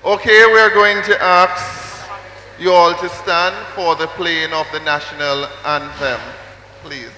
Okay, we are going to ask you all to stand for the playing of the national anthem, please.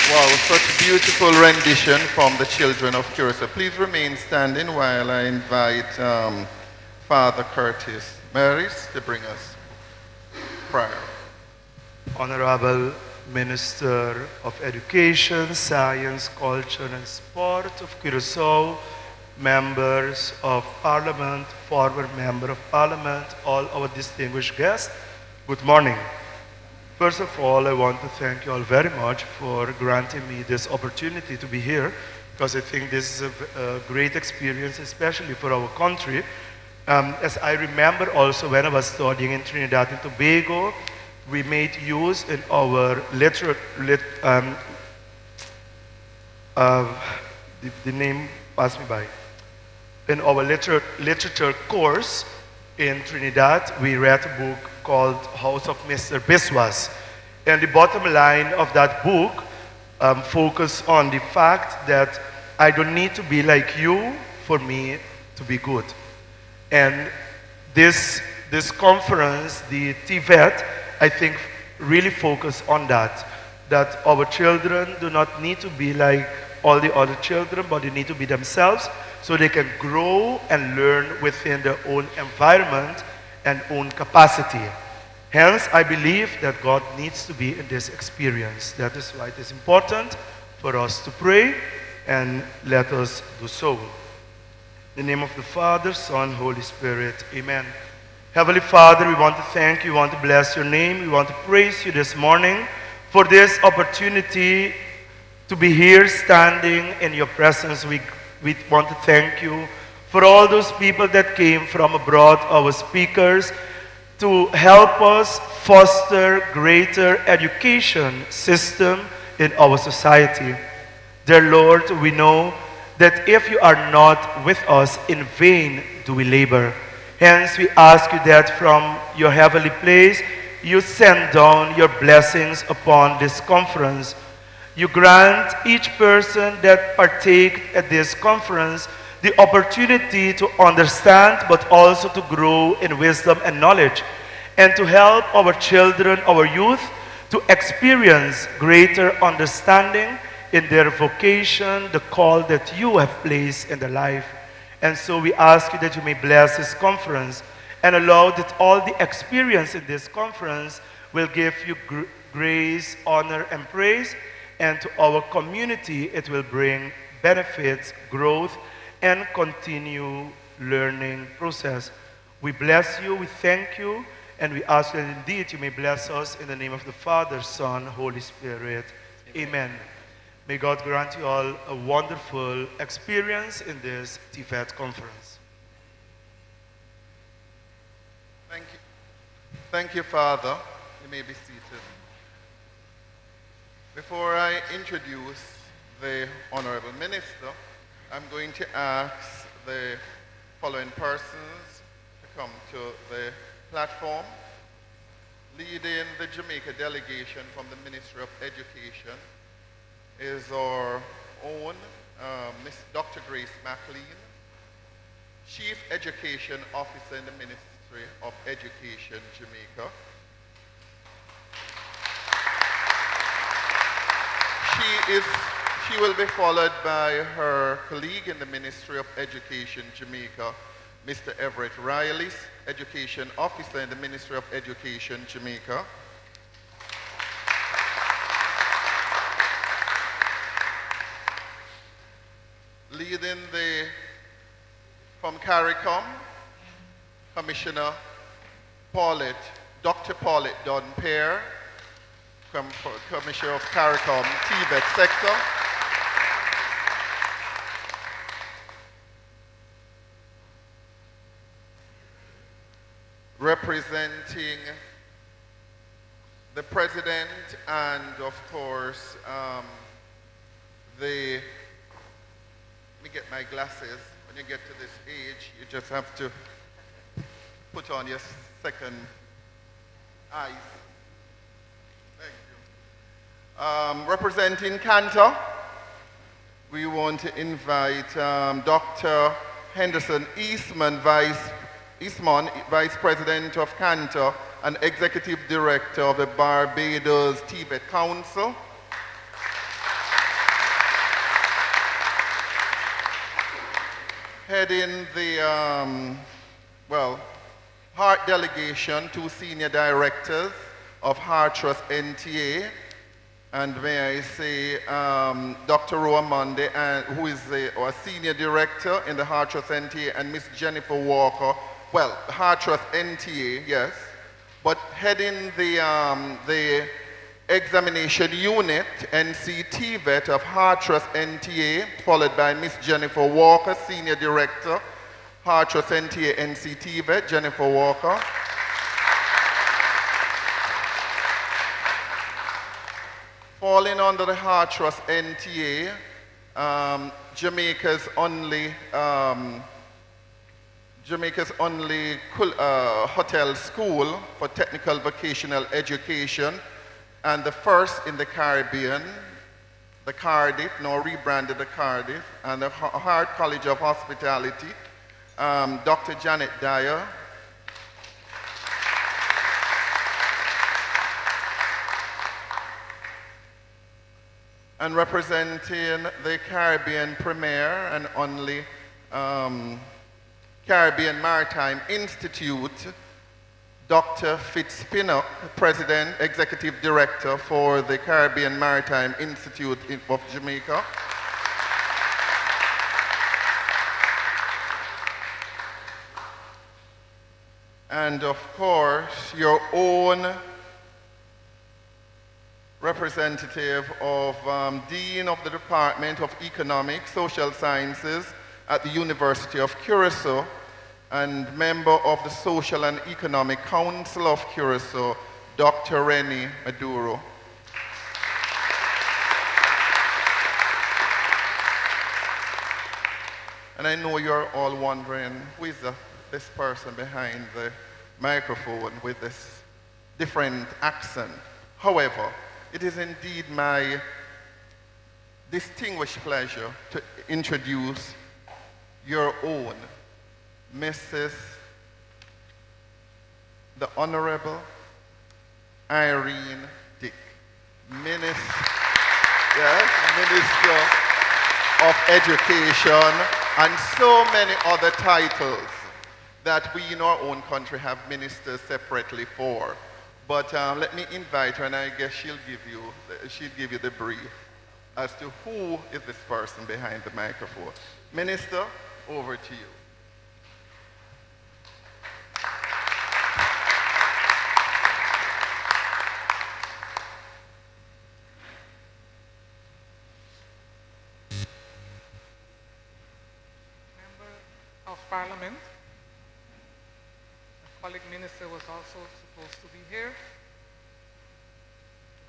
Wow, such beautiful rendition from the children of Curacao. Please remain standing while I invite Father Curtis Maris to bring us prayer. Honorable Minister of Education, Science, Culture and Sport of Curacao, members of Parliament, former Member of Parliament, all our distinguished guests, good morning. First of all, I want to thank you all very much for granting me this opportunity to be here, because I think this is a great experience, especially for our country. As I remember also when I was studying in Trinidad and Tobago, we made use in our the name passed me by. In our literature course in Trinidad, we read a book called House of Mr. Biswas. And the bottom line of that book focused on the fact that I don't need to be like you for me to be good. And this conference, the TVET, I think really focused on that our children do not need to be like all the other children, but they need to be themselves so they can grow and learn within their own environment and own capacity. Hence, I believe that God needs to be in this experience. That is why it is important for us to pray, and let us do so. In the name of the Father, Son, Holy Spirit, amen. Heavenly Father, we want to thank you, we want to bless your name, we want to praise you this morning for this opportunity to be here standing in your presence. We want to thank you for all those people that came from abroad, our speakers, to help us foster greater education system in our society. Dear Lord, we know that if you are not with us, in vain do we labor. Hence, we ask you that from your heavenly place, you send down your blessings upon this conference. You grant each person that partake at this conference the opportunity to understand but also to grow in wisdom and knowledge, and to help our children, our youth, to experience greater understanding in their vocation, the call that you have placed in their life. And so we ask you that you may bless this conference and allow that all the experience in this conference will give you grace, honor, and praise. And to our community, it will bring benefits, growth, and continue learning process. We bless you, we thank you, and we ask that indeed you may bless us in the name of the Father, Son, Holy Spirit. Amen. May God grant you all a wonderful experience in this TVET conference. Thank you, Father. You may be seated. Before I introduce the Honorable Minister, I'm going to ask the following persons to come to the platform. Leading the Jamaica delegation from the Ministry of Education is our own Miss Dr. Grace McLean, Chief Education Officer in the Ministry of Education, Jamaica. She will be followed by her colleague in the Ministry of Education, Jamaica, Mr. Everett Riley, Education Officer in the Ministry of Education, Jamaica. Leading from CARICOM, Commissioner Paulette, Dr. Paulette Dunn-Pear, Commissioner of CARICOM, TVET sector. Representing the President and, of course, let me get my glasses. When you get to this age, you just have to put on your second eyes. Thank you. Representing Cantor, we want to invite Dr. Henderson Eastman, Vice President of Cantor and Executive Director of the Barbados TVET Council. Heading the, Heart Delegation, two Senior Directors of Heart Trust NTA, and may I say Dr. Roa Monday, who is our Senior Director in the Heart Trust NTA, and Miss Jennifer Walker, Heart Trust NTA, yes, but heading the examination unit, NC-TVET of Heart Trust NTA, followed by Miss Jennifer Walker, Senior Director, Heart Trust NTA, NC-TVET, Jennifer Walker. Falling under the Heart Trust NTA, Jamaica's only hotel school for technical vocational education, and the first in the Caribbean, the Cardiff, now rebranded the Cardiff, and the Hart College of Hospitality, Dr. Janet Dyer. And representing the Caribbean Premier and only Caribbean Maritime Institute, Dr. Fitz Pinnock, President, Executive Director for the Caribbean Maritime Institute of Jamaica. And of course, your own representative of Dean of the Department of Economics, Social Sciences at the University of Curacao, and member of the Social and Economic Council of Curacao, Dr. Rennie Maduro. And I know you're all wondering, who is this person behind the microphone with this different accent? However, it is indeed my distinguished pleasure to introduce your own Mrs. the Honorable Irene Dick, Minister of Education, and so many other titles that we in our own country have ministers separately for. But let me invite her, and I guess she'll give you the brief as to who is this person behind the microphone. Minister, over to you. Of Parliament. A colleague minister was also supposed to be here.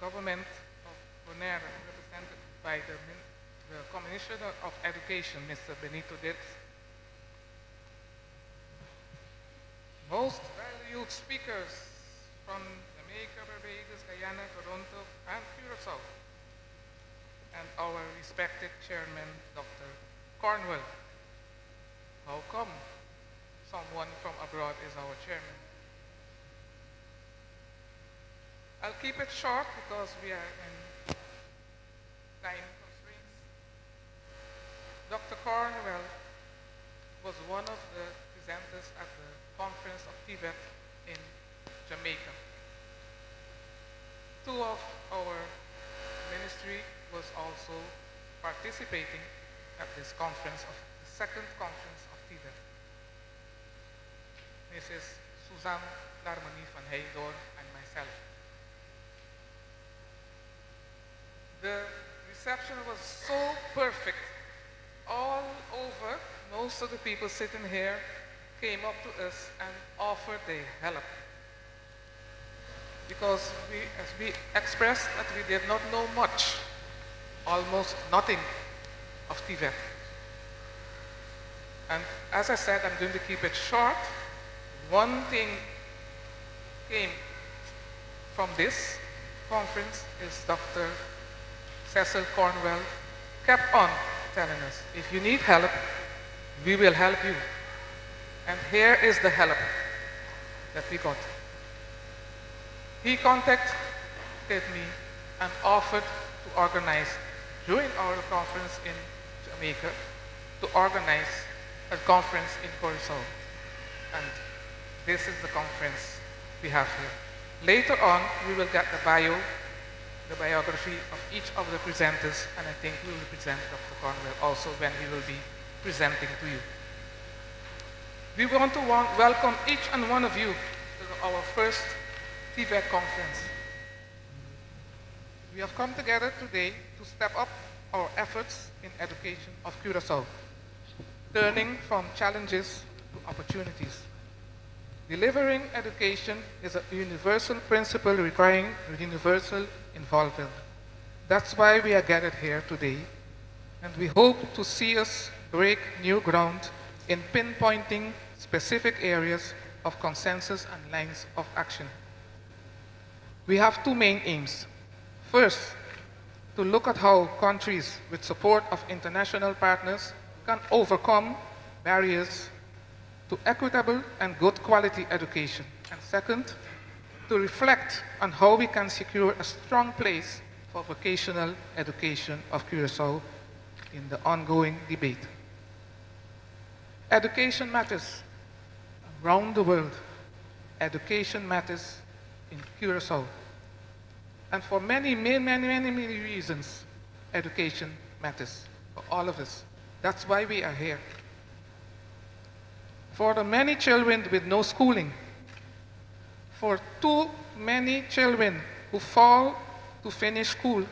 Government of Bonaire, represented by the Commissioner of Education, Mr. Benito Dix. Most valued speakers from Jamaica, Barbados, Guyana, Toronto, and Curacao. And our respected chairman, Dr. Cornwell. How come someone from abroad is our chairman? I'll keep it short because we are in time constraints. Dr. Cornwell was one of the presenters at the Conference of Tibet in Jamaica. Two of our ministry was also participating at this conference, the second conference of Tibet. Mrs. Suzanne Darmanie van Heijdoorn and myself. The reception was so perfect. All over, most of the people sitting here came up to us and offered their help. Because as we expressed that we did not know much, almost nothing of Tibet. And as I said, I'm going to keep it short. One thing came from this conference is Dr. Cecil Cornwell kept on telling us, if you need help, we will help you. And here is the help that we got. He contacted me and offered to organize, during our conference in Jamaica, to organize a conference in Curacao. And this is the conference we have here. Later on, we will get the biography of each of the presenters, and I think we will present Dr. Cornwell also when he will be presenting to you. We want to welcome each and one of you to our first Tibet conference. We have come together today to step up our efforts in education of Curacao, turning from challenges to opportunities. Delivering education is a universal principle requiring universal involvement. That's why we are gathered here today, and we hope to see us break new ground in pinpointing specific areas of consensus and lines of action. We have two main aims. First, to look at how countries with support of international partners can overcome barriers to equitable and good quality education. And second, to reflect on how we can secure a strong place for vocational education of Curacao in the ongoing debate. Education matters around the world. Education matters in Curacao. And for many reasons, education matters for all of us. That's why we are here. For the many children with no schooling, for too many children who fall to finish school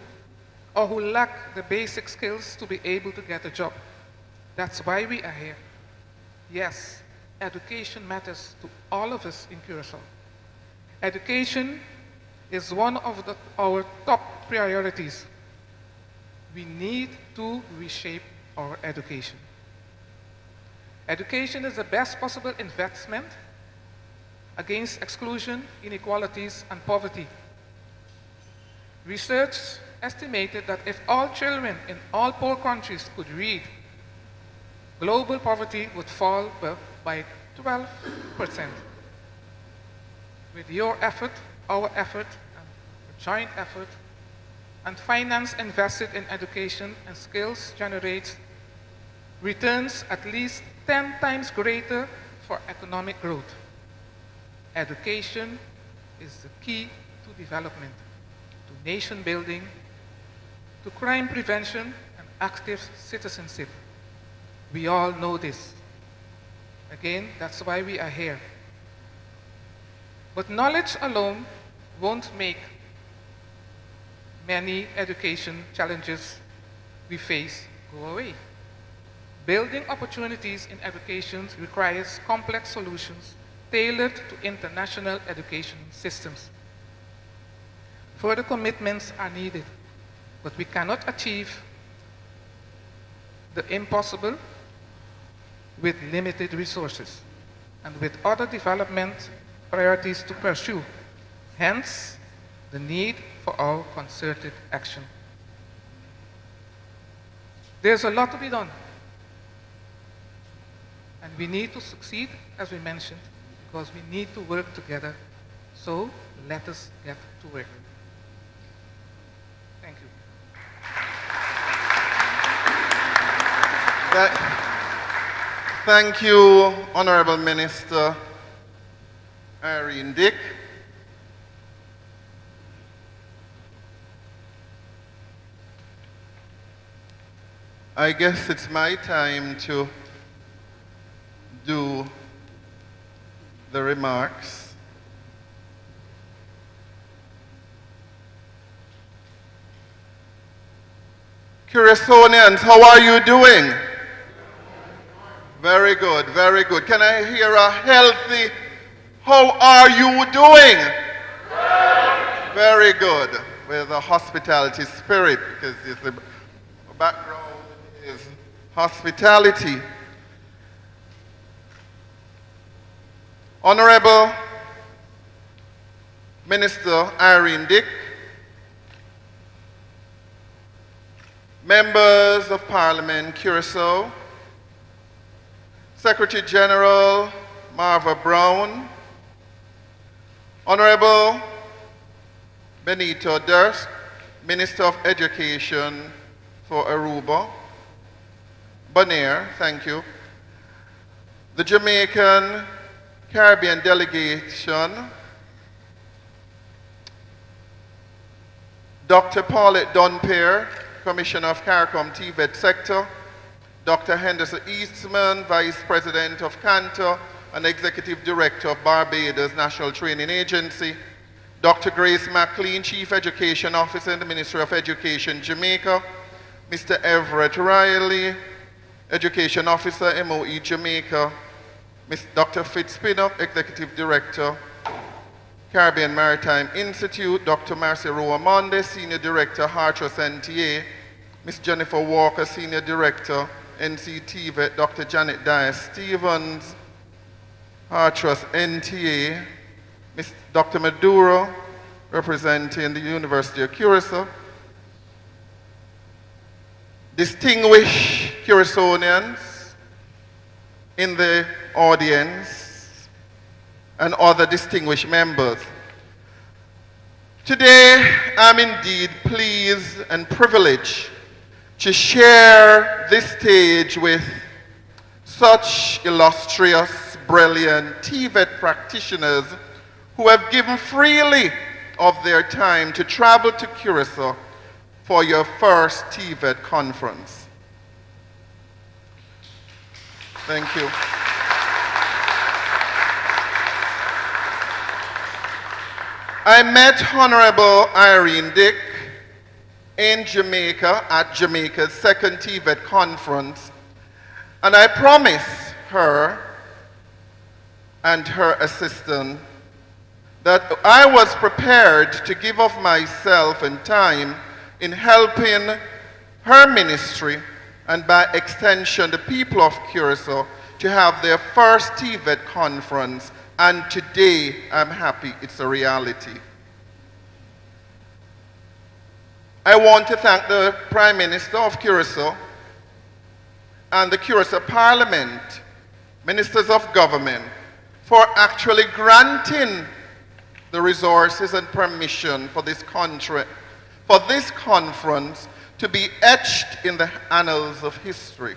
or who lack the basic skills to be able to get a job. That's why we are here. Yes, education matters to all of us in Curacao. Education is one of our top priorities. We need to reshape our education. Education is the best possible investment against exclusion, inequalities, and poverty. Research estimated that if all children in all poor countries could read, global poverty would fall by 12%. With your effort, our effort, and joint effort, and finance invested in education and skills generates returns at least 10 times greater for economic growth. Education is the key to development, to nation building, to crime prevention and active citizenship. We all know this. Again, that's why we are here. But knowledge alone won't make many education challenges we face go away. Building opportunities in education requires complex solutions tailored to international education systems. Further commitments are needed, but we cannot achieve the impossible with limited resources and with other development priorities to pursue. Hence, the need for our concerted action. There's a lot to be done. And we need to succeed, as we mentioned, because we need to work together. So let us get to work. Thank you. Thank you, Honorable Minister Irene Dick. I guess it's my time to do the remarks. Curaçaonians, how are you doing? Very good, very good. Can I hear a healthy, how are you doing? Very good, with a hospitality spirit, because the background is hospitality. Honorable Minister Irene Dick, members of Parliament, Curacao, Secretary General Marva Brown, Honorable Benito Durst, Minister of Education for Aruba, Bonaire, thank you, the Jamaican Caribbean delegation, Dr. Paulette Dunpear, Commissioner of CARICOM TVET Sector, Dr. Henderson Eastman, Vice President of Cantor and Executive Director of Barbados National Training Agency, Dr. Grace McLean, Chief Education Officer in the Ministry of Education, Jamaica, Mr. Everett Riley, Education Officer, MOE Jamaica, Dr. Fitz Pinnock, Executive Director, Caribbean Maritime Institute, Dr. Marcy Roamonde, Senior Director, Hartrust NTA, Ms. Jennifer Walker, Senior Director, NCTVET, Dr. Janet Dias Stevens, Hartrust NTA, Ms. Dr. Maduro, representing the University of Curacao, distinguished Curaçaonians in the audience, and other distinguished members. Today, I'm indeed pleased and privileged to share this stage with such illustrious, brilliant TVET practitioners who have given freely of their time to travel to Curacao for your first TVET conference. Thank you. I met Honorable Irene Dick in Jamaica at Jamaica's second TVET conference, and I promised her and her assistant that I was prepared to give of myself and time in helping her ministry and by extension the people of Curacao to have their first TVET conference, and today I'm happy it's a reality. I want to thank the Prime Minister of Curacao and the Curacao Parliament, ministers of government, for actually granting the resources and permission for this conference to be etched in the annals of history.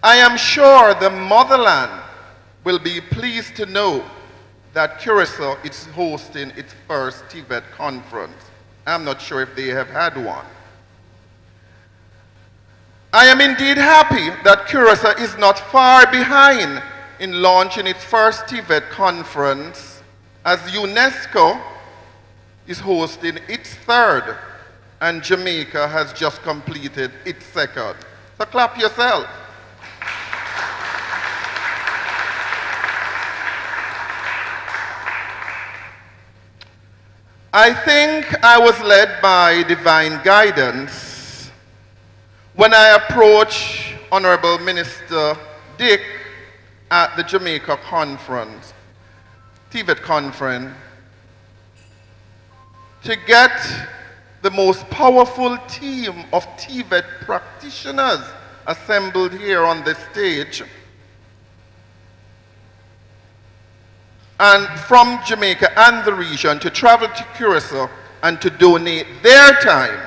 I am sure the motherland will be pleased to know that Curacao is hosting its first TVET conference. I'm not sure if they have had one. I am indeed happy that Curacao is not far behind in launching its first TVET conference, as UNESCO is hosting its third and Jamaica has just completed its second. So clap yourself. I think I was led by divine guidance when I approached Honorable Minister Dick at the Jamaica conference, TVET conference, to get the most powerful team of TVET practitioners assembled here on this stage, and from Jamaica and the region to travel to Curacao and to donate their time,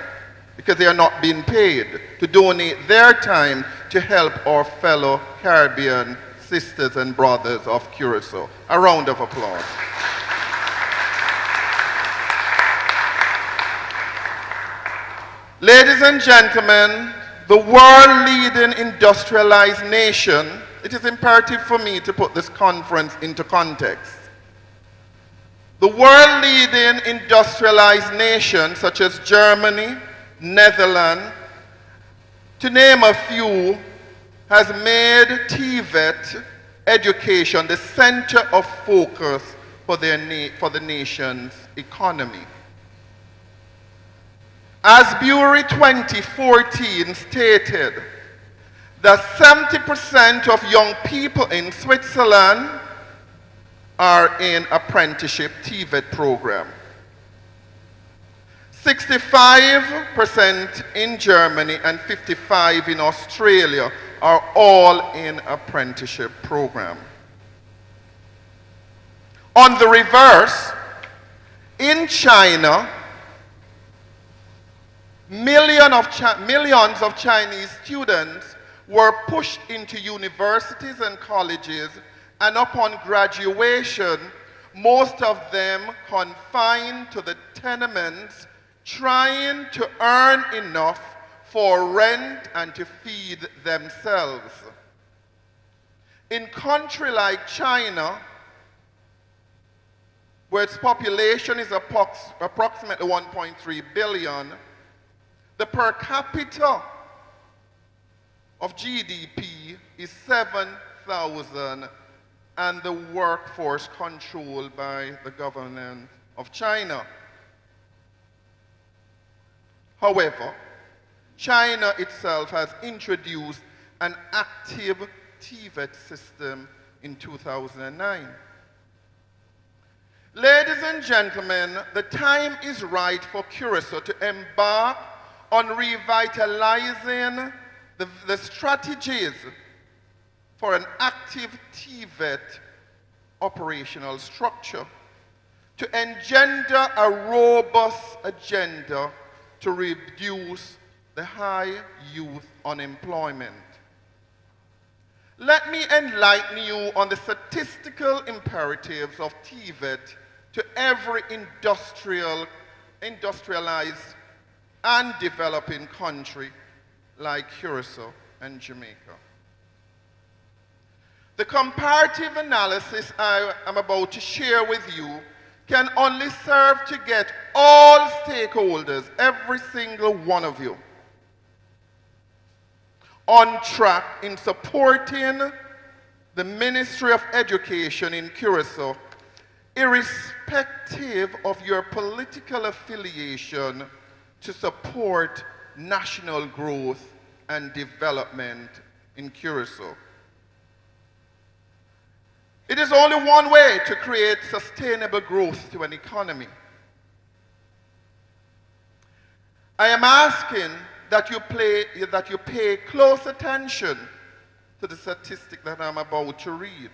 because they are not being paid, to donate their time to help our fellow Caribbean sisters and brothers of Curacao. A round of applause. Ladies and gentlemen, the world-leading industrialized nation, it is imperative for me to put this conference into context. The world-leading industrialized nations such as Germany, Netherlands, to name a few, has made TVET education the center of focus for the nation's economy. As Bury 2014 stated, that 70% of young people in Switzerland are in apprenticeship TVET program. 65% in Germany and 55% in Australia are all in apprenticeship program. On the reverse, in China, millions of Chinese students were pushed into universities and colleges, and upon graduation, most of them confined to the tenements, trying to earn enough for rent and to feed themselves. In country like China, where its population is approximately 1.3 billion, the per capita of GDP is 7,000, and the workforce controlled by the government of China. However, China itself has introduced an active TVET system in 2009. Ladies and gentlemen, the time is right for Curacao to embark on revitalizing the strategies for an active TVET operational structure, to engender a robust agenda to reduce the high youth unemployment. Let me enlighten you on the statistical imperatives of TVET to every industrialized and developing country like Curacao and Jamaica. The comparative analysis I am about to share with you can only serve to get all stakeholders, every single one of you, on track in supporting the Ministry of Education in Curacao, irrespective of your political affiliation, to support national growth and development in Curacao. It is only one way to create sustainable growth to an economy. I am asking that you pay close attention to the statistic that I'm about to read.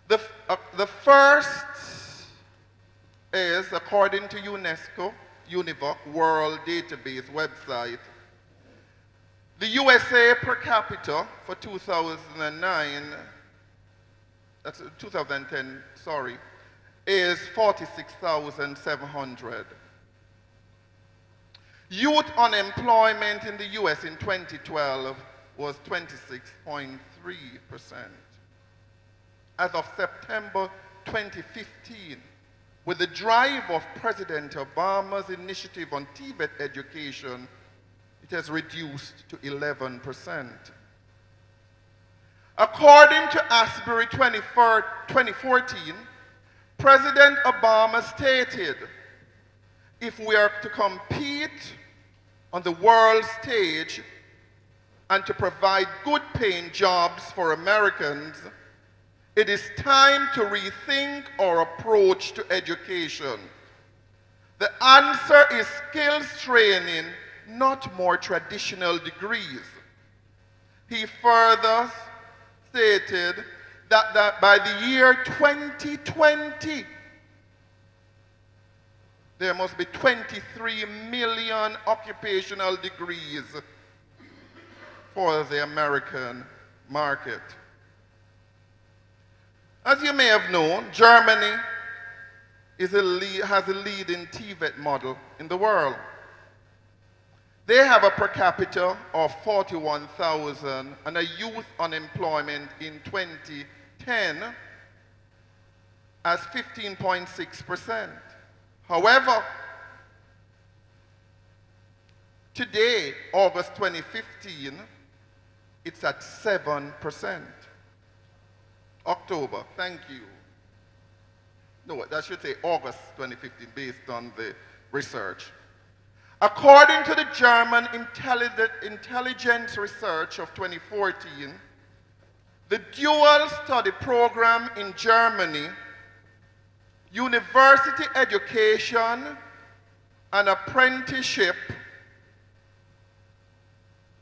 The first is, according to UNESCO, UNIVOC World Database website, the USA per capita for 2010, is 46,700. Youth unemployment in the US in 2012 was 26.3%. As of September 2015, with the drive of President Obama's initiative on TVET education, it has reduced to 11%. According to Asbury 2014, President Obama stated, if we are to compete on the world stage and to provide good-paying jobs for Americans, it is time to rethink our approach to education. The answer is skills training, not more traditional degrees. He further stated that by the year 2020, there must be 23 million occupational degrees for the American market. As you may have known, Germany has a leading TVET model in the world. They have a per capita of 41,000 and a youth unemployment in 2010 as 15.6%. However, today, August 2015, it's at 7%. October, thank you. No, that should say August 2015 based on the research. According to the German Intelligence Research of 2014, the dual study program in Germany, university education and apprenticeship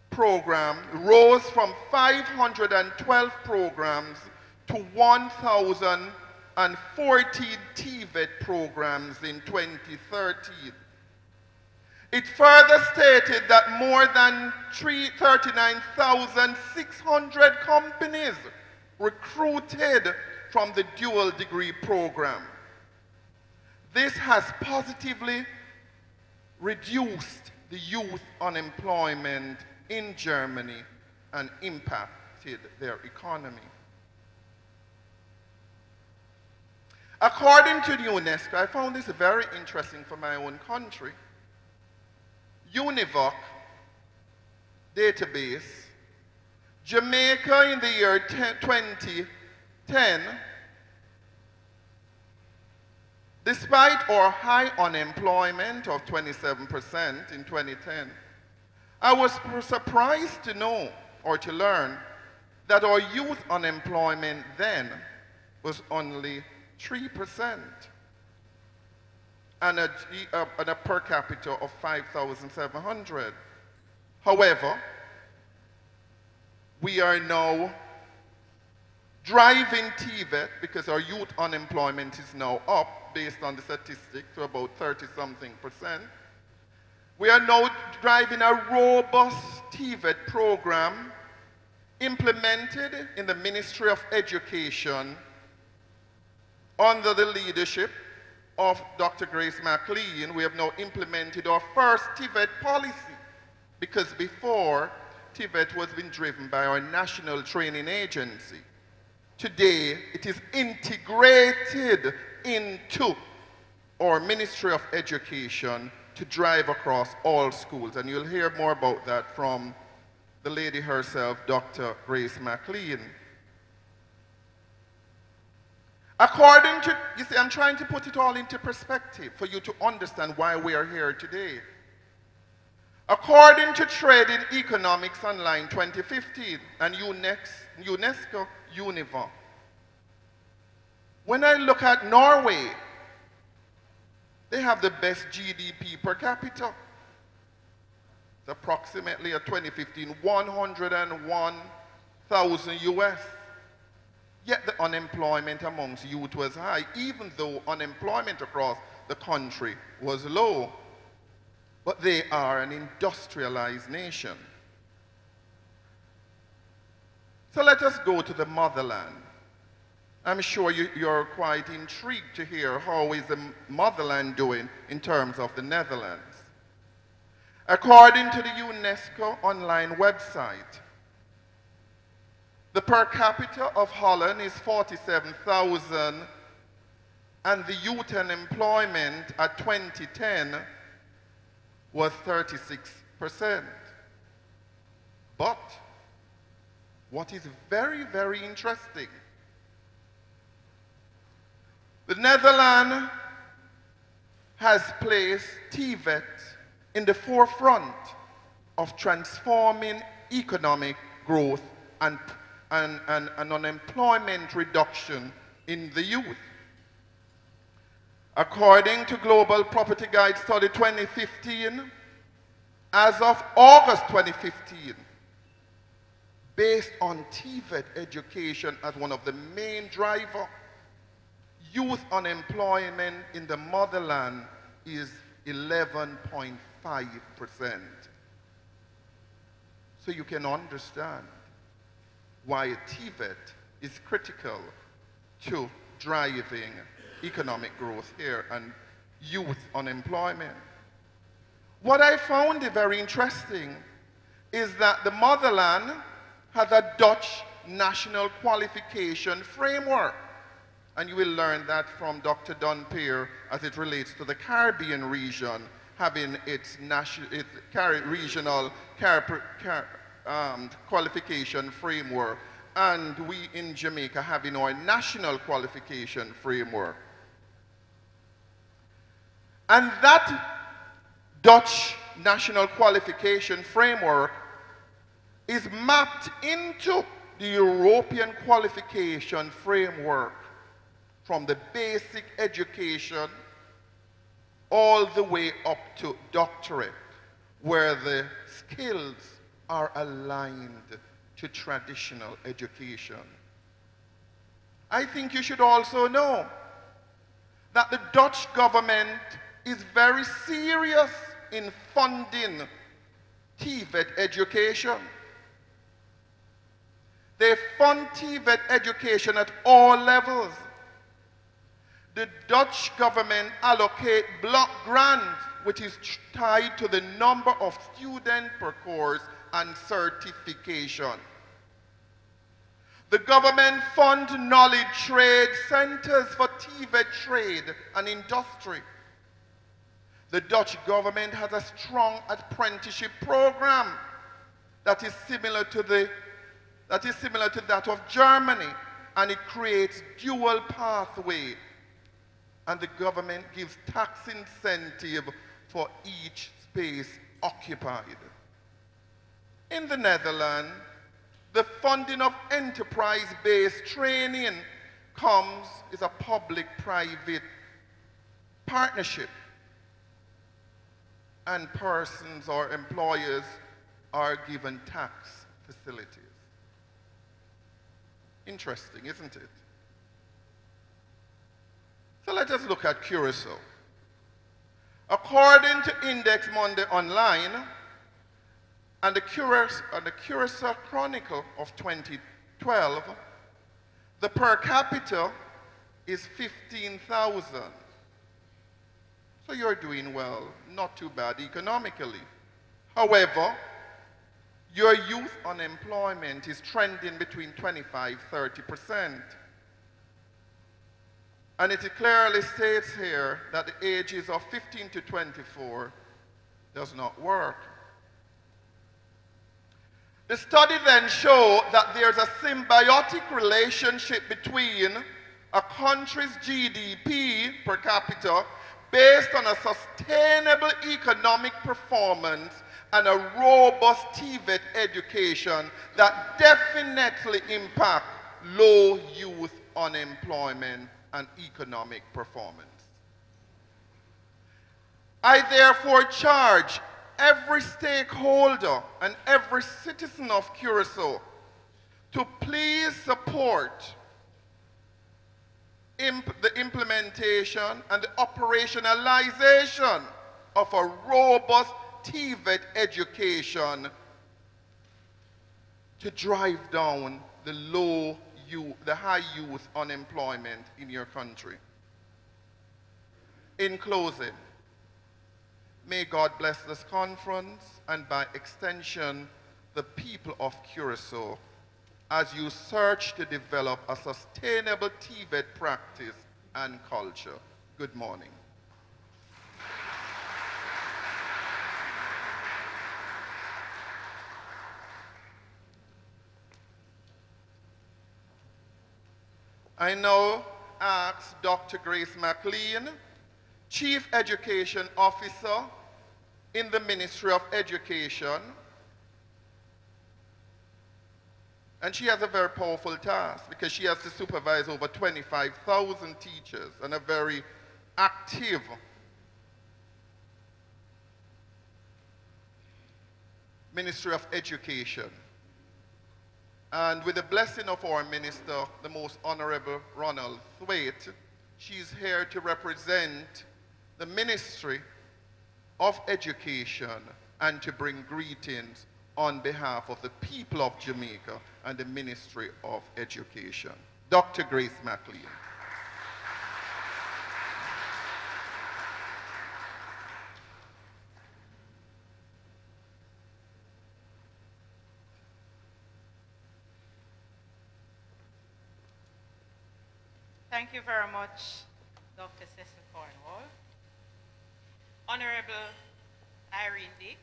program rose from 512 programs to 1,014 TVET programs in 2013. It further stated that more than 39,600 companies recruited from the dual degree program. This has positively reduced the youth unemployment in Germany and impacted their economy. According to UNESCO, I found this very interesting for my own country. UNIVOC database, Jamaica in the year 2010, despite our high unemployment of 27% in 2010, I was surprised to know or to learn that our youth unemployment then was only 3%. And a per capita of 5,700. However, we are now driving TVET because our youth unemployment is now up based on the statistics to about 30-something%. We are now driving a robust TVET program implemented in the Ministry of Education under the leadership of Dr. Grace McLean. We have now implemented our first TVET policy, because before, TVET was being driven by our national training agency today, it is integrated into our Ministry of Education to drive across all schools. And you'll hear more about that from the lady herself, Dr. Grace McLean. According to, you see, I'm trying to put it all into perspective for you to understand why we are here today. According to Trade in Economics Online 2015 and UNESCO Univa, when I look at Norway, they have the best GDP per capita. It's approximately, at 2015, 101,000 US. Yet the unemployment amongst youth was high, even though unemployment across the country was low. But they are an industrialized nation. So let us go to the motherland. I'm sure you're quite intrigued to hear how is the motherland doing in terms of the Netherlands. According to the UNESCO online website, the per capita of Holland is 47,000, and the youth unemployment at 2010 was 36%. But what is very, very interesting, the Netherlands has placed TVET in the forefront of transforming economic growth and unemployment reduction in the youth. According to Global Property Guide Study 2015, as of August 2015, based on TVET education as one of the main drivers, youth unemployment in the motherland is 11.5%. So you can understand why TVET is critical to driving economic growth here and youth unemployment. What I found very interesting is that the motherland has a Dutch national qualification framework. And you will learn that from Dr. Don Peer as it relates to the Caribbean region having its regional qualification framework, and we in Jamaica having our national qualification framework. And that Dutch national qualification framework is mapped into the European qualification framework from the basic education all the way up to doctorate, where the skills are aligned to traditional education. I think you should also know that the Dutch government is very serious in funding TVET education. They fund TVET education at all levels. The Dutch government allocate block grants, which is tied to the number of students per course and certification. The government fund knowledge trade centers for TVET trade and industry. The Dutch government has a strong apprenticeship program that is similar to that of Germany, and it creates dual pathway. And the government gives tax incentive for each space occupied. In the Netherlands, the funding of enterprise-based training is a public-private partnership, and persons or employers are given tax facilities. Interesting, isn't it? So let us look at Curacao. According to Index Monday Online and the Curacao Chronicle of 2012, the per capita is 15,000. So you're doing well, not too bad economically. However, Your youth unemployment is trending between 25–30%. And it clearly states here that the ages of 15 to 24 does not work. The study then showed that there's a symbiotic relationship between a country's GDP per capita based on a sustainable economic performance and a robust TVET education that definitely impact low youth unemployment and economic performance. I therefore charge every stakeholder and every citizen of Curacao to please support the implementation and the operationalization of a robust TVET education to drive down the high youth unemployment in your country. In closing, may God bless this conference and by extension the people of Curacao as you search to develop a sustainable TVET practice and culture. Good morning. I now ask Dr. Grace McLean, Chief Education Officer in the Ministry of Education. And she has a very powerful task because she has to supervise over 25,000 teachers and a very active Ministry of Education. And with the blessing of our minister, the Most Honorable Ronald Thwaite, she's here to represent the Ministry of Education and to bring greetings on behalf of the people of Jamaica and the Ministry of Education. Dr. Grace McLean. Thank you very much, Dr. Cecil Cornwall. Honorable Irene Dick,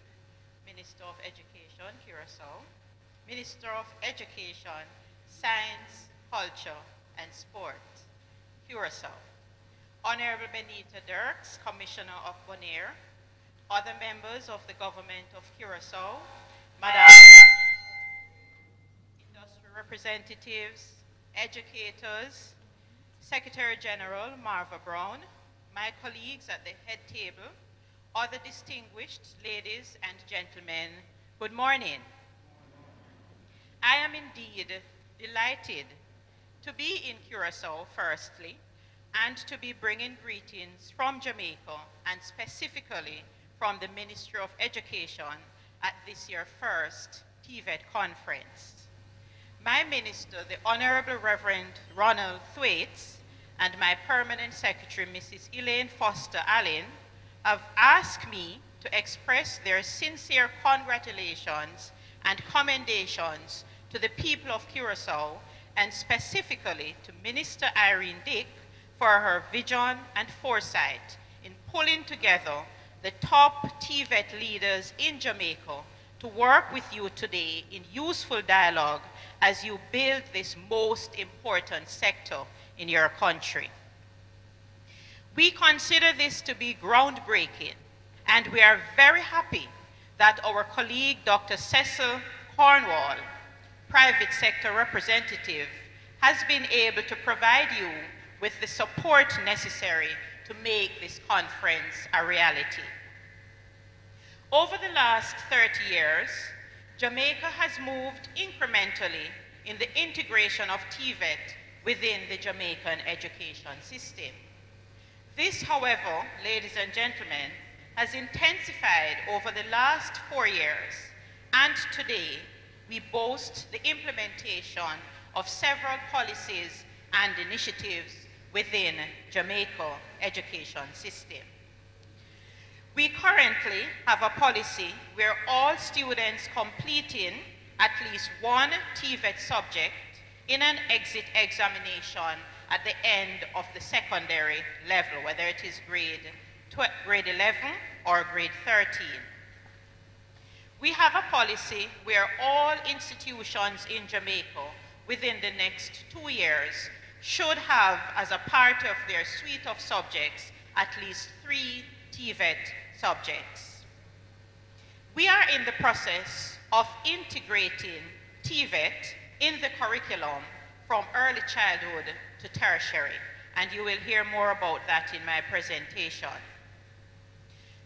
Minister of Education, Curacao, Minister of Education, Science, Culture, and Sport, Curacao. Honorable Benita Dirks, Commissioner of Bonaire, other members of the government of Curacao, Madam industry representatives, educators, Secretary General Marva Brown, my colleagues at the head table, other distinguished ladies and gentlemen, good morning. I am indeed delighted to be in Curacao, firstly, and to be bringing greetings from Jamaica, and specifically from the Ministry of Education at this year's first TVET conference. My minister, the Honorable Reverend Ronald Thwaite, and my permanent secretary, Mrs. Elaine Foster Allen, have asked me to express their sincere congratulations and commendations to the people of Curacao, and specifically to Minister Irene Dick for her vision and foresight in pulling together the top TVET leaders in Jamaica to work with you today in useful dialogue as you build this most important sector in your country. We consider this to be groundbreaking, and we are very happy that our colleague Dr. Cecil Cornwall, private sector representative, has been able to provide you with the support necessary to make this conference a reality. Over the last 30 years, Jamaica has moved incrementally in the integration of TVET within the Jamaican education system. This, however, ladies and gentlemen, has intensified over the last 4 years, and today we boast the implementation of several policies and initiatives within Jamaica education system. We currently have a policy where all students completing at least one TVET subject in an exit examination at the end of the secondary level, whether it is grade 11 or grade 13. We have a policy where all institutions in Jamaica within the next 2 years should have, as a part of their suite of subjects, at least 3 TVET subjects. We are in the process of integrating TVET in the curriculum from early childhood to tertiary, and you will hear more about that in my presentation.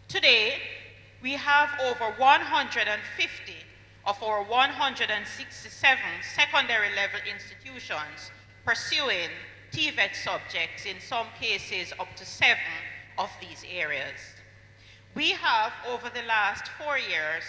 Today, we have over 150 of our 167 secondary level institutions pursuing TVET subjects, in some cases up to 7 of these areas. We have, over the last 4 years,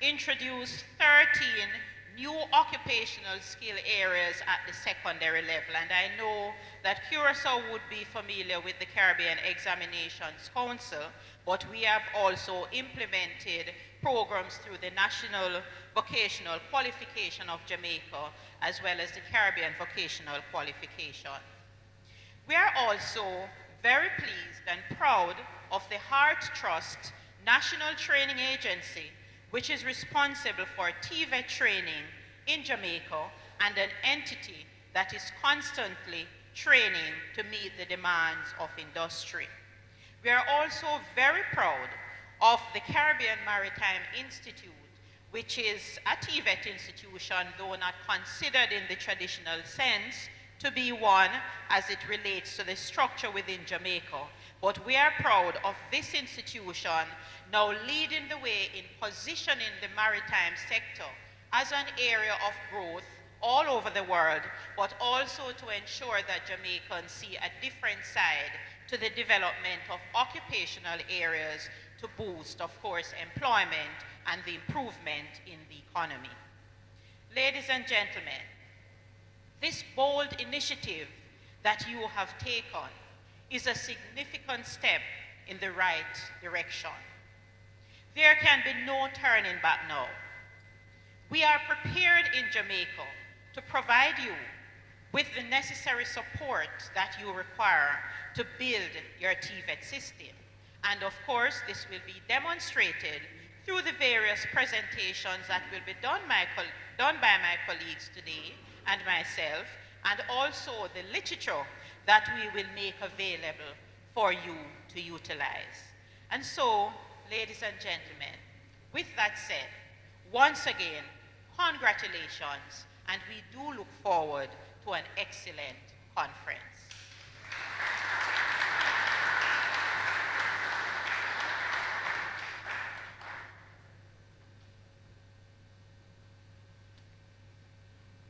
introduced 13 new occupational skill areas at the secondary level, and I know that Curacao would be familiar with the Caribbean Examinations Council, but we have also implemented programs through the National Vocational Qualification of Jamaica, as well as the Caribbean Vocational Qualification. We are also very pleased and proud of the Heart Trust National Training Agency, which is responsible for TVET training in Jamaica and an entity that is constantly training to meet the demands of industry. We are also very proud of the Caribbean Maritime Institute, which is a TVET institution, though not considered in the traditional sense to be one as it relates to the structure within Jamaica. But we are proud of this institution now leading the way in positioning the maritime sector as an area of growth all over the world, but also to ensure that Jamaicans see a different side to the development of occupational areas to boost, of course, employment and the improvement in the economy. Ladies and gentlemen, this bold initiative that you have taken is a significant step in the right direction. There can be no turning back now. We are prepared in Jamaica to provide you with the necessary support that you require to build your TVET system. And of course, this will be demonstrated through the various presentations that will be done by my colleagues today and myself, and also the literature that we will make available for you to utilize. And so, ladies and gentlemen, with that said, once again, congratulations, and we do look forward to an excellent conference.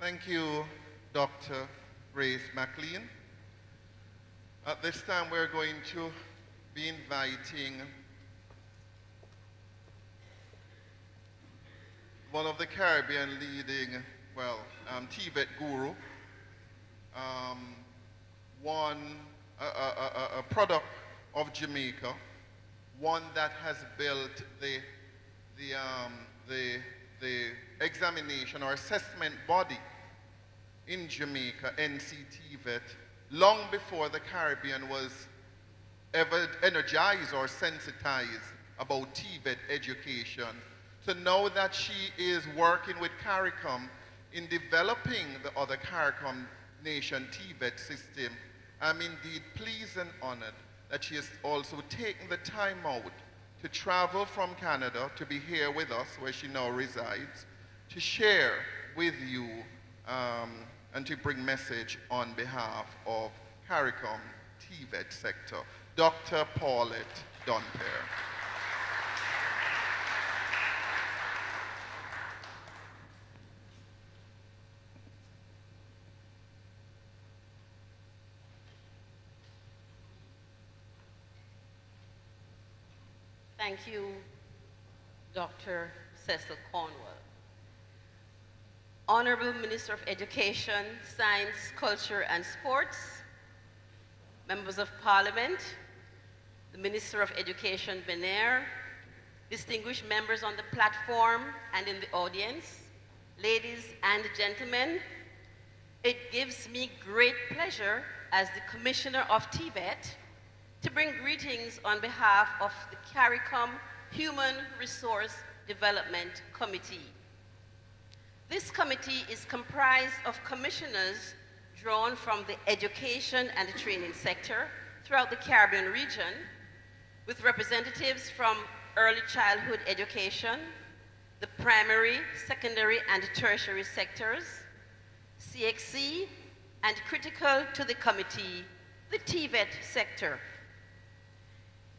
Thank you, Dr. Grace McLean. At this time, we're going to be inviting one of the Caribbean leading, TVET guru, a product of Jamaica, one that has built the examination or assessment body in Jamaica, NCTVET, long before the Caribbean was ever energized or sensitized about TVET education. To know that she is working with CARICOM in developing the other CARICOM nation TVET system, I'm indeed pleased and honored that she has also taken the time out to travel from Canada to be here with us, where she now resides, to share with you and to bring message on behalf of CARICOM TVET sector. Dr. Paulette Dunper. Thank you, Dr. Cecil Cornwell. Honorable Minister of Education, Science, Culture, and Sports, members of Parliament, the Minister of Education, Benair, distinguished members on the platform and in the audience, ladies and gentlemen, it gives me great pleasure as the Commissioner of TVET to bring greetings on behalf of the CARICOM Human Resource Development Committee. This committee is comprised of commissioners drawn from the education and the training sector throughout the Caribbean region, with representatives from early childhood education, the primary, secondary, and tertiary sectors, CXC, and critical to the committee, the TVET sector.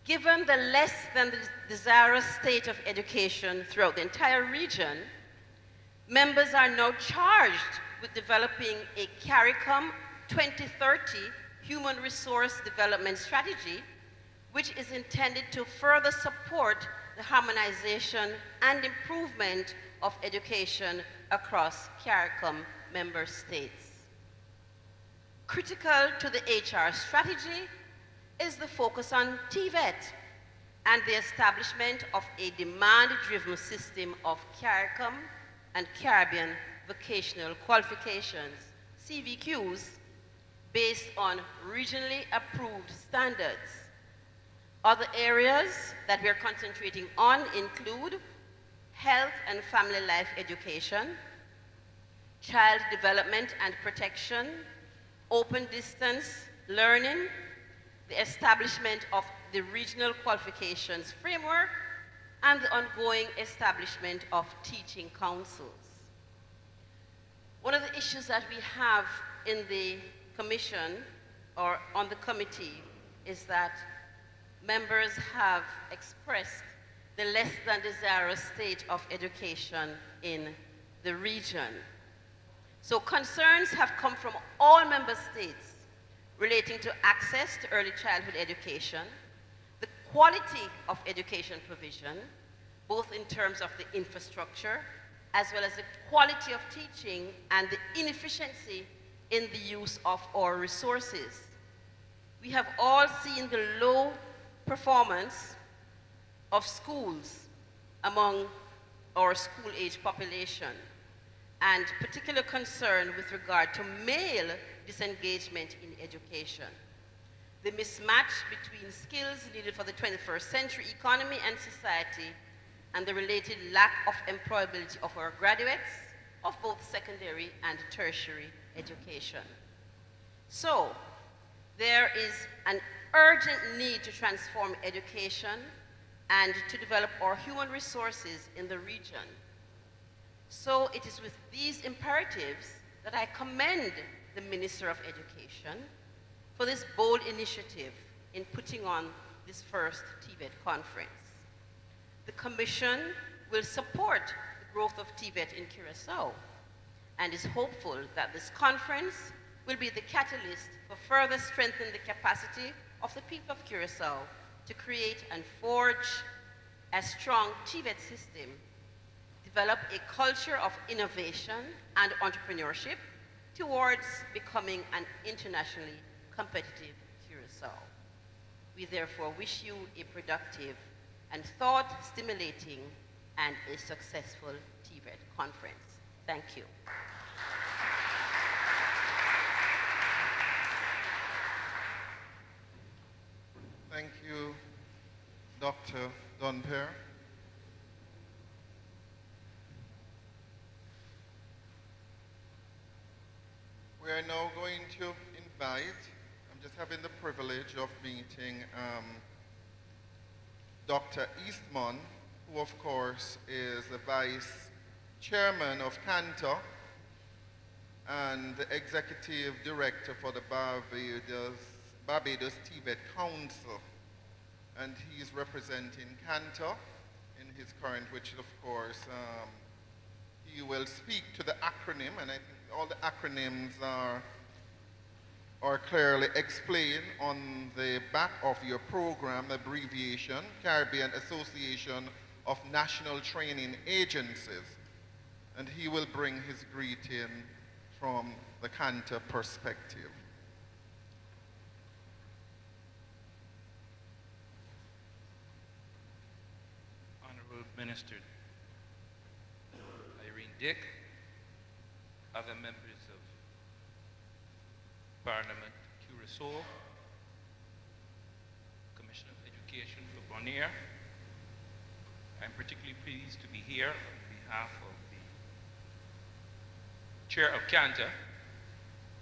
Given the less than desirous state of education throughout the entire region, members are now charged with developing a CARICOM 2030 Human Resource Development Strategy, which is intended to further support the harmonization and improvement of education across CARICOM member states. Critical to the HR strategy is the focus on TVET and the establishment of a demand-driven system of CARICOM and Caribbean Vocational Qualifications, CVQs, based on regionally approved standards. Other areas that we are concentrating on include health and family life education, child development and protection, open distance learning, the establishment of the regional qualifications framework, and the ongoing establishment of teaching councils. One of the issues that we have in the commission or on the committee is that members have expressed the less than desirous state of education in the region. So concerns have come from all member states relating to access to early childhood education, the quality of education provision, both in terms of the infrastructure, as well as the quality of teaching and the inefficiency in the use of our resources. We have all seen the low performance of schools among our school-age population, and particular concern with regard to male disengagement in education. The mismatch between skills needed for the 21st century economy and society and the related lack of employability of our graduates of both secondary and tertiary education. So, there is an urgent need to transform education and to develop our human resources in the region. So it is with these imperatives that I commend the Minister of Education for this bold initiative in putting on this first TVET conference. The Commission will support the growth of TVET in Curaçao and is hopeful that this conference will be the catalyst for further strengthening the capacity of the people of Curaçao to create and forge a strong TVET system, develop a culture of innovation and entrepreneurship towards becoming an internationally competitive Curaçao. We therefore wish you a productive and thought-stimulating and a successful TVET conference. Thank you. Thank you, Dr. Dunper. We are now going to invite, I'm just having the privilege of meeting Dr. Eastman, who of course is the Vice Chairman of Cantor and the Executive Director for the Barbados TVET Council. And he's representing Cantor in his current, which of course, he will speak to the acronym, and I think all the acronyms are clearly explained on the back of your program, abbreviation, Caribbean Association of National Training Agencies. And he will bring his greeting from the Cantor perspective. Honorable Minister Irene Dick, other members of Parliament, Curacao, Commissioner of Education for Bonaire. I'm particularly pleased to be here on behalf of the Chair of Cantor,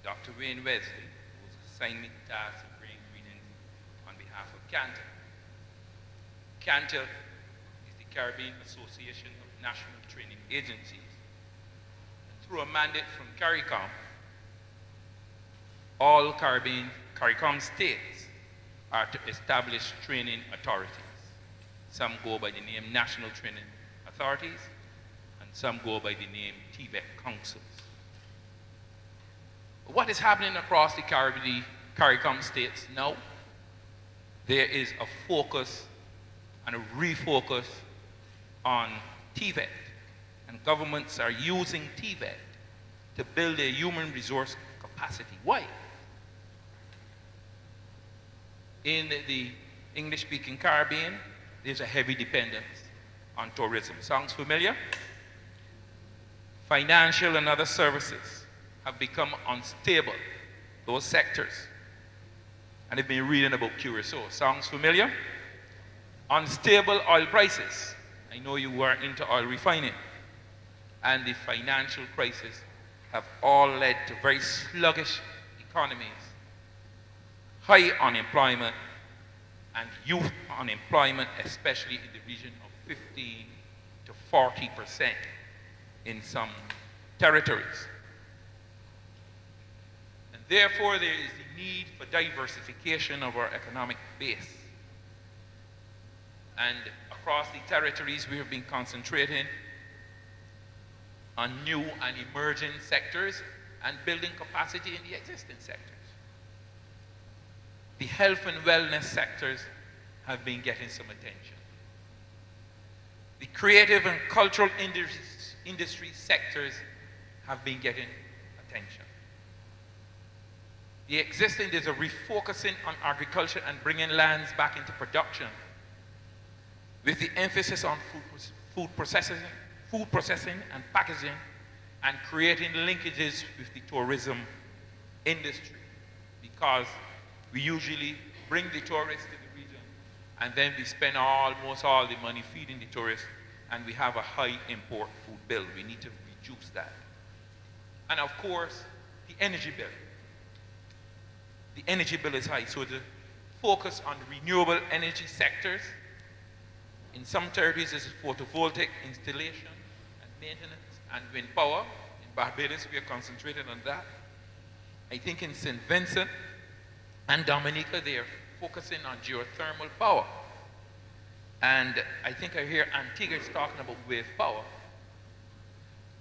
Dr. Wayne Wesley, who has assigned me the task of bringing greetings on behalf of Cantor. Cantor is the Caribbean Association of National Training Agencies. And through a mandate from CARICOM, all CARICOM states are to establish training authorities. Some go by the name National Training Authorities, and some go by the name TVET Councils. What is happening across the CARICOM states now? There is a focus and a refocus on TVET, and governments are using TVET to build their human resource capacity. Why? In the English-speaking Caribbean, there's a heavy dependence on tourism. Sounds familiar? Financial and other services have become unstable, those sectors. And they've been reading about Curacao. Sounds familiar? Unstable oil prices. I know you were into oil refining. And the financial crisis have all led to very sluggish economies, high unemployment, and youth unemployment, especially in the region of 15 to 40% in some territories. And therefore, there is the need for diversification of our economic base. And across the territories, we have been concentrating on new and emerging sectors and building capacity in the existing sectors. The health and wellness sectors have been getting some attention. The creative and cultural industry sectors have been getting attention. There's a refocusing on agriculture and bringing lands back into production with the emphasis on food processing and packaging, and creating linkages with the tourism industry, because we usually bring the tourists to the region and then we spend almost all the money feeding the tourists, and we have a high import food bill. We need to reduce that. And of course, the energy bill. The energy bill is high, so the focus on renewable energy sectors. In some territories, this is photovoltaic installation and maintenance and wind power. In Barbados, we are concentrated on that. I think in St. Vincent and Dominica, they are focusing on geothermal power. And I think I hear Antigua is talking about wave power.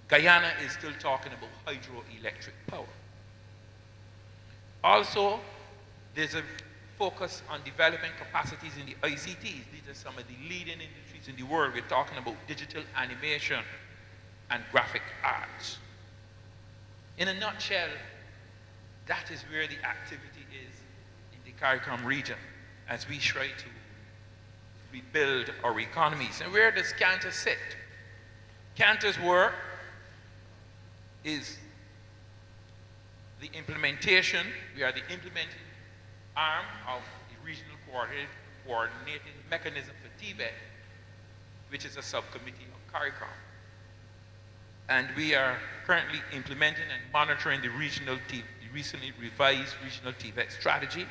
Guyana is still talking about hydroelectric power. Also, there's a focus on developing capacities in the ICTs. These are some of the leading industries in the world. We're talking about digital animation and graphic arts. In a nutshell, that is where the activity is in the CARICOM region as we try to rebuild our economies. And where does Cantor sit? Cantor's work is the implementation. We are the implementing arm of the regional coordinating mechanism for TVET, which is a subcommittee of CARICOM. And we are currently implementing and monitoring the recently revised regional TVET strategy.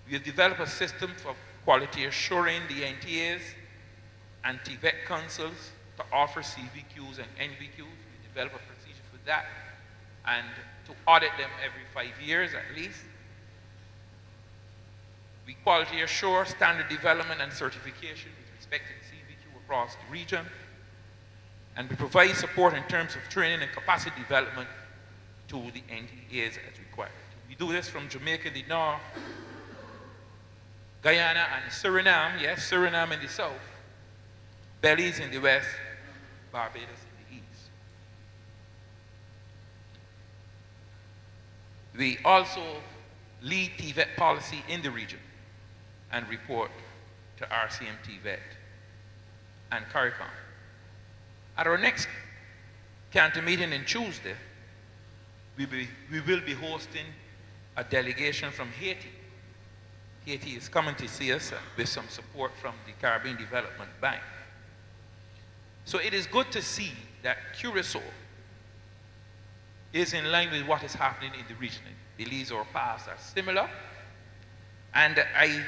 We have developed a system for quality assuring the NTAs and TVET councils to offer CVQs and NVQs. We develop a procedure for that, and to audit them every 5 years at least. We quality assure standard development and certification with respect to the CVQ across the region. And we provide support in terms of training and capacity development to the NTAs as required. We do this from Jamaica in the north, Guyana and Suriname, yes, Suriname in the south, Belize in the west, Barbados in the east. We also lead TVET policy in the region and report to RCM TVET. and CARICOM. At our next Canton meeting on Tuesday, we will be hosting a delegation from Haiti. Haiti is coming to see us with some support from the Caribbean Development Bank. So it is good to see that Curacao is in line with what is happening in the region. Belize or paths are similar. And I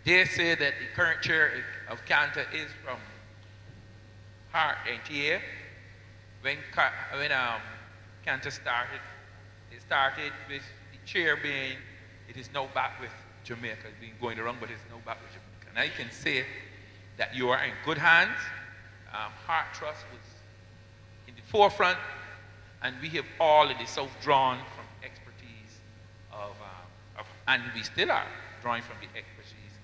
dare say that the current chair of CANTA is from Hart NTA. When CANTA started, it started with the chair being, it is now back with Jamaica. It's been going around, but it's now back with Jamaica. And I can say that you are in good hands. Hart Trust was in the forefront, and we have all in the South drawn from expertise and we still are drawing from the expertise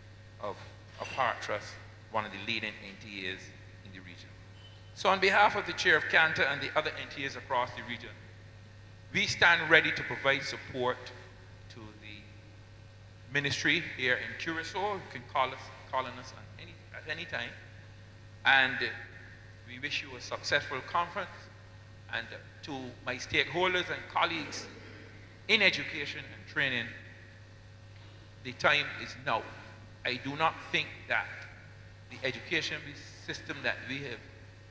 of Hart Trust, one of the leading NTAs in the region. So on behalf of the chair of CANTA and the other NTAs across the region, we stand ready to provide support to the ministry here in Curacao. You can call on us at any time. And we wish you a successful conference. And to my stakeholders and colleagues in education and training, the time is now. I do not think that the education system that we have,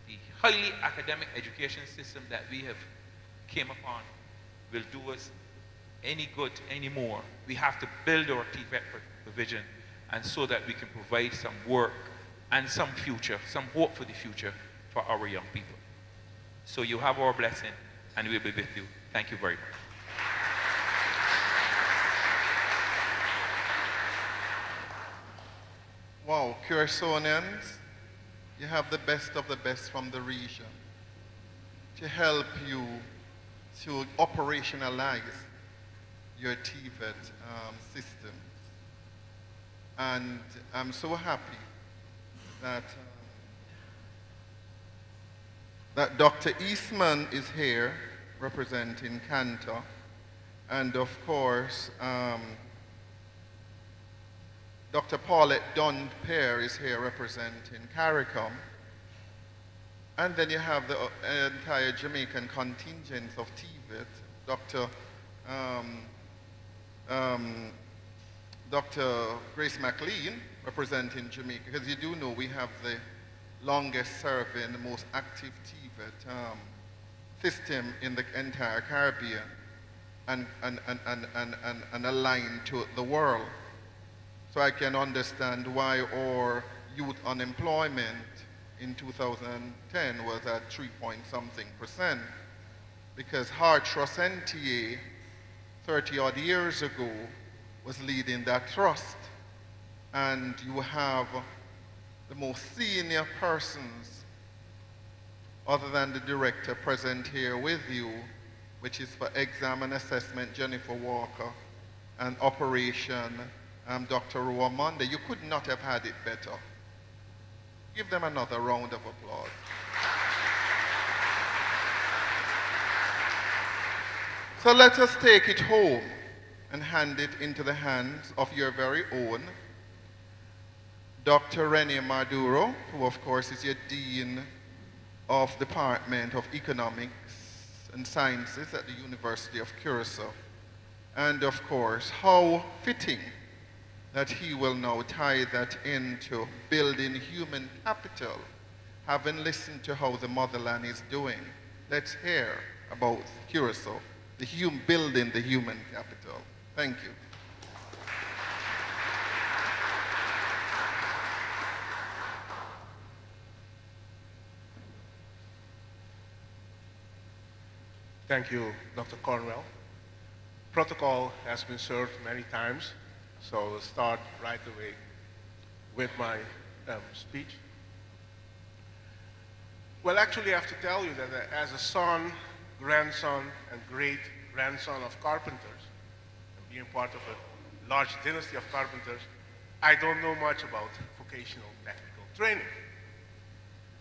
the highly academic education system that we have came upon, will do us any good anymore. We have to build our TVET provision, and so that we can provide some work and some future, some hope for the future for our young people. So you have our blessing, and we'll be with you. Thank you very much. Wow, Curaçaonians, you have the best of the best from the region to help you to operationalize your TVET systems. And I'm so happy that that Dr. Eastman is here representing CANTA, and of course Dr. Paulette Dunn-Pear is here representing CARICOM, and then you have the entire Jamaican contingent of TVET, Dr. Grace McLean representing Jamaica, because you do know we have the longest serving, the most active TVET system in the entire Caribbean and aligned to the world. So I can understand why our youth unemployment in 2010 was at 3-point-something%, because Hart Trust NTA 30 odd years ago was leading that trust. And you have the most senior persons other than the director present here with you, which is for exam and assessment, Jennifer Walker, and operation, Dr. Roa Monday. You could not have had it better. Give them another round of applause. So let us take it home and hand it into the hands of your very own Dr. Rene Maduro, who of course is your Dean of Department of Economics and Sciences at the University of Curacao. And of course, how fitting that he will now tie that into building human capital, having listened to how the motherland is doing. Let's hear about Curacao, building the human capital. Thank you. Thank you, Dr. Cornwell. Protocol has been served many times, so I'll start right away with my speech. Well, actually, I have to tell you that as a son, grandson, and great-grandson of carpenters, and being part of a large dynasty of carpenters, I don't know much about vocational technical training.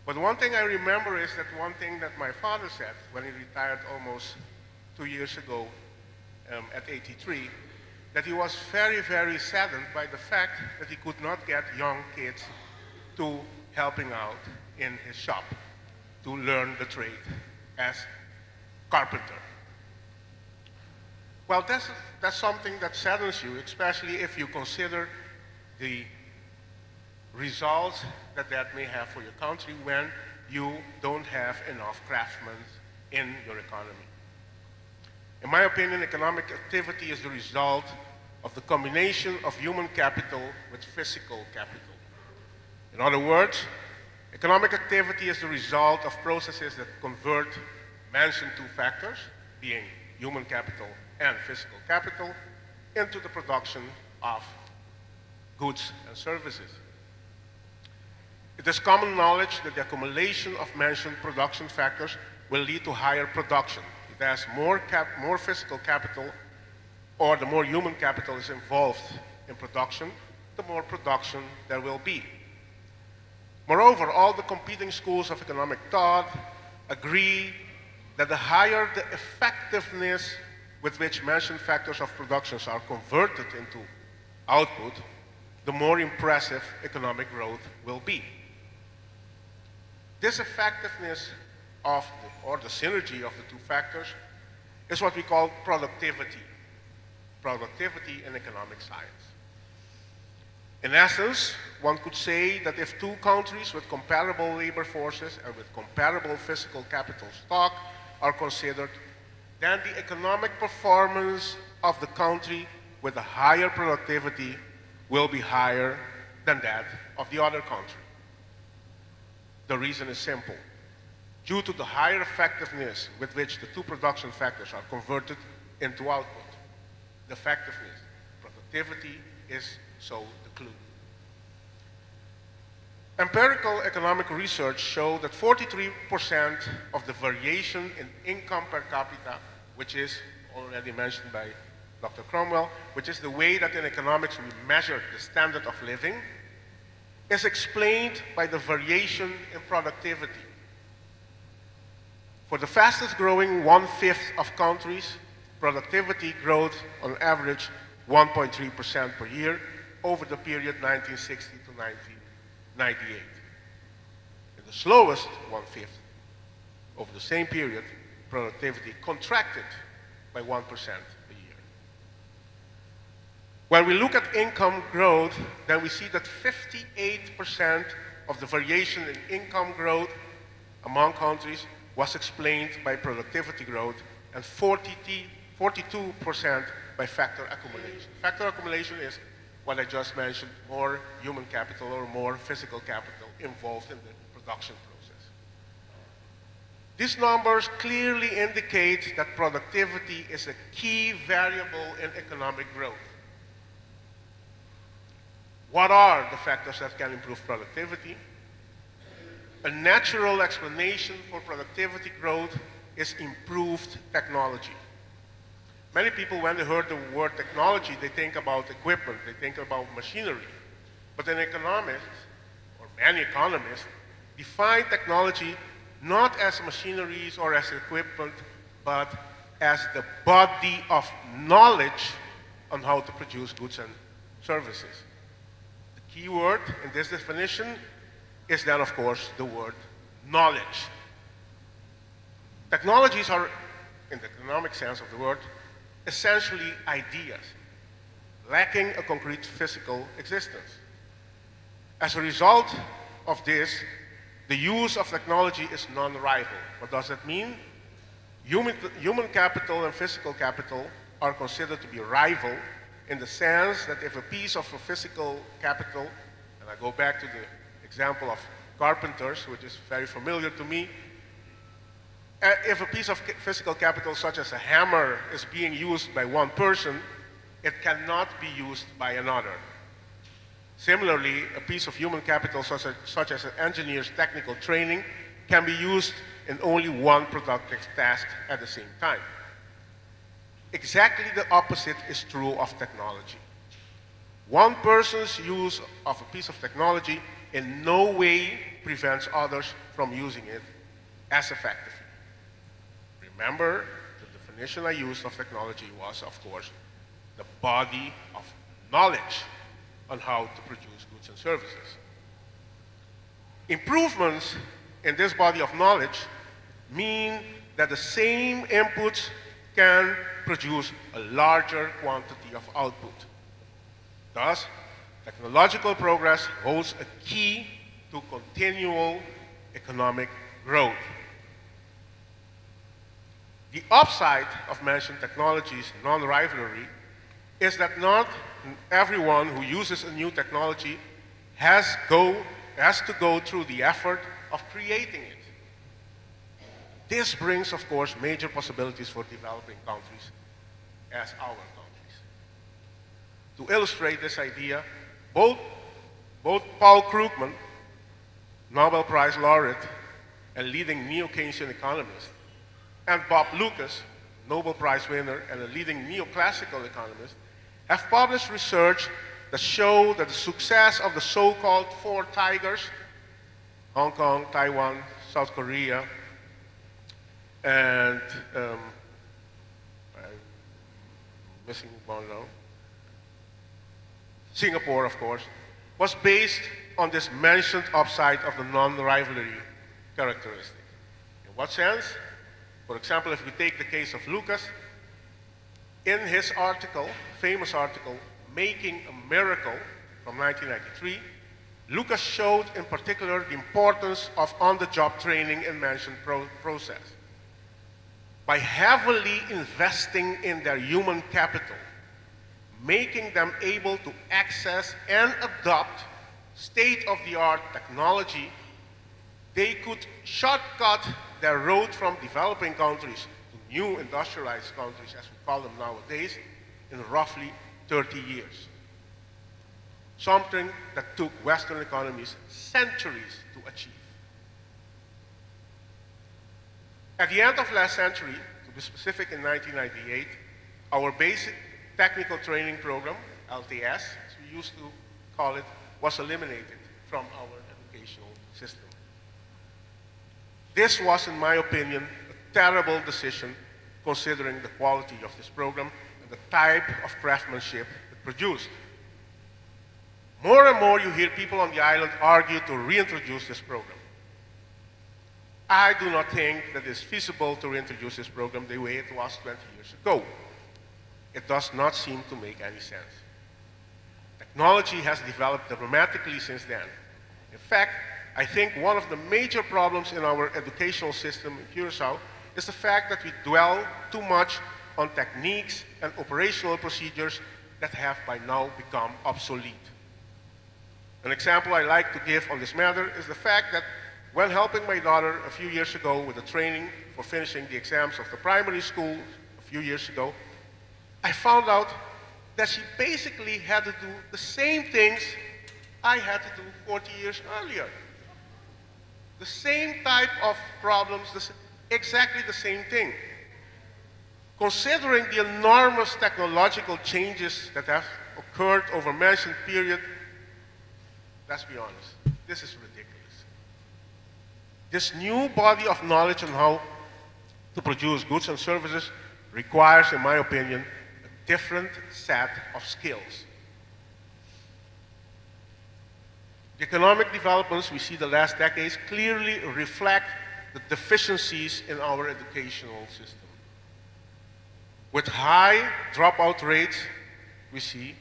But one thing I remember is that one thing that my father said when he retired almost 2 years ago at 83, that he was very, very saddened by the fact that he could not get young kids to helping out in his shop to learn the trade as carpenter. Well, that's something that saddens you, especially if you consider the results that that may have for your country when you don't have enough craftsmen in your economy. In my opinion, economic activity is the result of the combination of human capital with physical capital. In other words, economic activity is the result of processes that convert mentioned two factors, being human capital and physical capital, into the production of goods and services. It is common knowledge that the accumulation of mentioned production factors will lead to higher production. If there's more physical capital, or the more human capital is involved in production, the more production there will be. Moreover, all the competing schools of economic thought agree that the higher the effectiveness with which mentioned factors of production are converted into output, the more impressive economic growth will be. This effectiveness or the synergy of the two factors is what we call productivity in economic science. In essence, one could say that if two countries with comparable labor forces and with comparable physical capital stock are considered, then the economic performance of the country with a higher productivity will be higher than that of the other country. The reason is simple. Due to the higher effectiveness with which the two production factors are converted into output, the effectiveness, productivity is so the clue. Empirical economic research show that 43% of the variation in income per capita, which is already mentioned by Dr. Cromwell, which is the way that in economics we measure the standard of living, is explained by the variation in productivity. For the fastest growing 1/5 of countries, productivity growth on average 1.3% per year over the period 1960 to 1998. In the slowest 1/5 over the same period, productivity contracted by 1% a year. When we look at income growth, then we see that 58% of the variation in income growth among countries was explained by productivity growth and 42% by factor accumulation. Factor accumulation is what I just mentioned, more human capital or more physical capital involved in the production process. These numbers clearly indicate that productivity is a key variable in economic growth. What are the factors that can improve productivity? A natural explanation for productivity growth is improved technology. Many people, when they heard the word technology, they think about equipment, they think about machinery. But an economist, or many economists, define technology not as machineries or as equipment, but as the body of knowledge on how to produce goods and services. The key word in this definition is then, of course, the word knowledge. Technologies are, in the economic sense of the word, essentially ideas, lacking a concrete physical existence. As a result of this, the use of technology is non-rival. What does that mean? Human capital and physical capital are considered to be rival in the sense that if a piece of a physical capital, and I go back to the example of carpenters, which is very familiar to me, if a piece of physical capital such as a hammer is being used by one person, it cannot be used by another. Similarly, a piece of human capital such as an engineer's technical training can be used in only one productive task at the same time. Exactly the opposite is true of technology. One person's use of a piece of technology in no way prevents others from using it as effectively. Remember, the definition I used of technology was, of course, the body of knowledge on how to produce goods and services. Improvements in this body of knowledge mean that the same inputs can produce a larger quantity of output. Thus, technological progress holds a key to continual economic growth. The upside of mentioned technologies' non-rivalry is that not everyone who uses a new technology has to go through the effort of creating it. This brings, of course, major possibilities for developing countries as our countries. To illustrate this idea, both Paul Krugman, Nobel Prize laureate and leading neo-Keynesian economist, and Bob Lucas, Nobel Prize winner and a leading neoclassical economist, have published research that show that the success of the so-called four tigers, Hong Kong, Taiwan, South Korea, and I'm missing one now, Singapore, of course, was based on this mentioned upside of the non-rivalry characteristic. In what sense? For example, if we take the case of Lucas, in his article, famous article, Making a Miracle from 1993, Lucas showed in particular the importance of on-the-job training in mentioned process. By heavily investing in their human capital, making them able to access and adopt state-of-the-art technology, they could shortcut their road from developing countries to new industrialized countries, as we call them nowadays, in roughly 30 years. Something that took Western economies centuries to achieve. At the end of last century, to be specific in 1998, our basic technical training program, LTS, as we used to call it, was eliminated from our educational system. This was, in my opinion, a terrible decision considering the quality of this program and the type of craftsmanship it produced. More and more you hear people on the island argue to reintroduce this program. I do not think that it is feasible to reintroduce this program the way it was 20 years ago. It does not seem to make any sense. Technology has developed dramatically since then. In fact, I think one of the major problems in our educational system in Curaçao is the fact that we dwell too much on techniques and operational procedures that have by now become obsolete. An example I like to give on this matter is the fact that when helping my daughter a few years ago with the training for finishing the exams of the primary school a few years ago, I found out that she basically had to do the same things I had to do 40 years earlier. The same type of problems, exactly the same thing. Considering the enormous technological changes that have occurred over a mentioned period, let's be honest, this is ridiculous. This new body of knowledge on how to produce goods and services requires, in my opinion, a different set of skills. The economic developments we see the last decades clearly reflect the deficiencies in our educational system. With high dropout rates we see,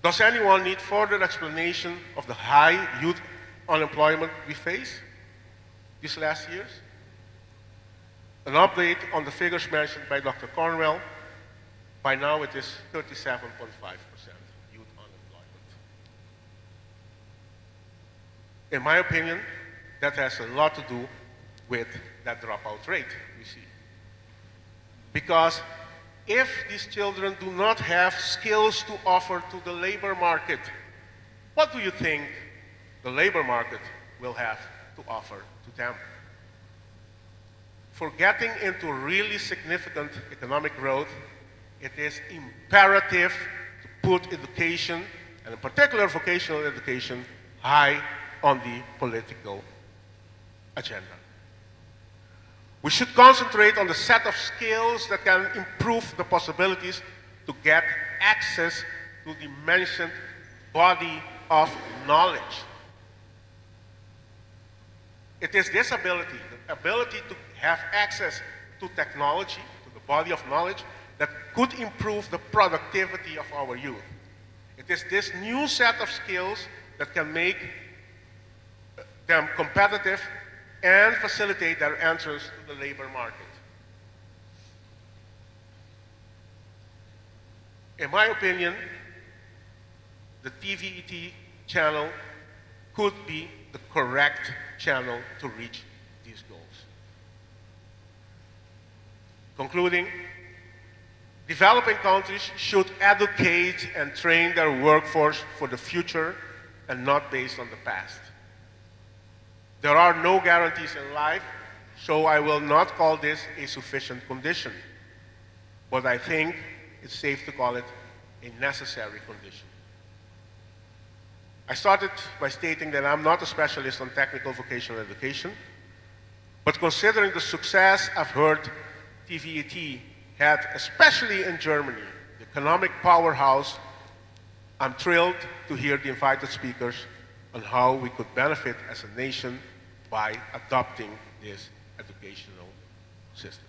does anyone need further explanation of the high youth unemployment we face these last years? An update on the figures mentioned by Dr. Cornwell. By now it is 37.5% youth unemployment. In my opinion, that has a lot to do with that dropout rate we see. Because if these children do not have skills to offer to the labor market, what do you think the labor market will have to offer to them? For getting into really significant economic growth, it is imperative to put education, and in particular vocational education, high on the political agenda. We should concentrate on the set of skills that can improve the possibilities to get access to the mentioned body of knowledge. It is this ability, the ability to have access to technology, to the body of knowledge, that could improve the productivity of our youth. It is this new set of skills that can make them competitive and facilitate their entrance to the labor market. In my opinion, the TVET channel could be the correct channel to reach these goals. Concluding, developing countries should educate and train their workforce for the future and not based on the past. There are no guarantees in life, so I will not call this a sufficient condition, but I think it's safe to call it a necessary condition. I started by stating that I'm not a specialist on technical vocational education, but considering the success I've heard TVET had, especially in Germany, the economic powerhouse, I'm thrilled to hear the invited speakers on how we could benefit as a nation by adopting this educational system.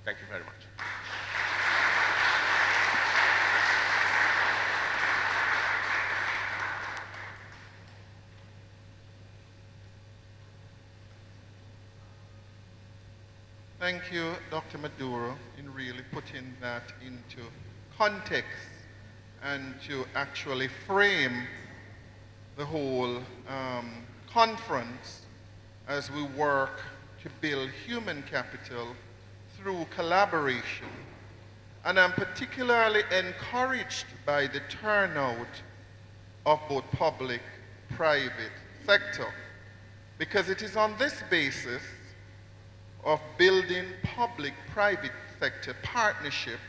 Thank you very much. Thank you, Dr. Maduro, in really putting that into context and to actually frame the whole conference as we work to build human capital through collaboration. And I'm particularly encouraged by the turnout of both public, private sector, because it is on this basis of building public-private sector partnership